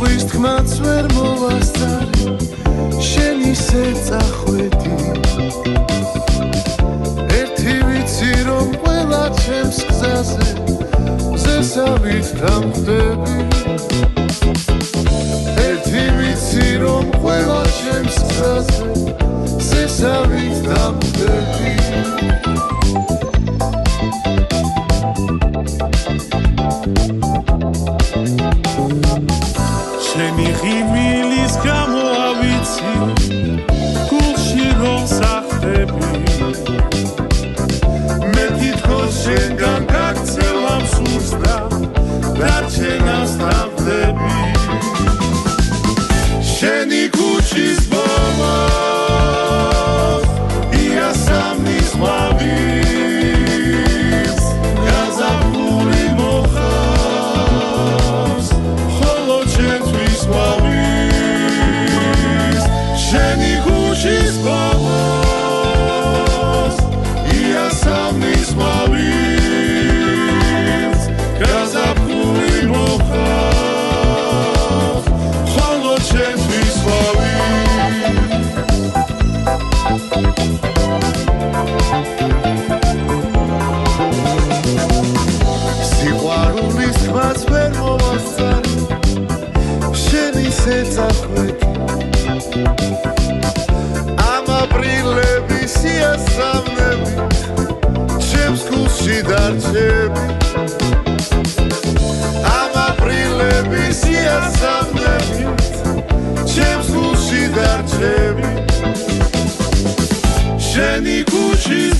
Ყვის თქმაც ვერ მოვასწარი შენ ისე წახვედი ერთი ვიცი რომ ყველა ჩემს გზაზე მზესავით დამხვდები ერთი ვიცი რომ ყველა ჩემს გზაზე მზესავით დამხვდები ჩემი ღიმილის გამო ავიცი გულში რომ სახდები მე თითქოს შენგან გაქცევა მსურს და დარჩენას დავდები შენი ქუჩის ბომა იასამნის ყვავილს გაზაფხული მოხავს ხოლო ჩემთვის ყვავილს შენი ქუჩის ბომა იასამნის ყვავილს გაზაფხული მოხავს ხოლო ჩემთვის სიყვარულის თქმაც ვერ მოვასწარი შენ ისე წახვედი ამ აპრილების იასამნებით ჩემს გულში დარჩები ამ აპრილების იასამნებით ჩემს გულში დარჩები შენი ქუჩის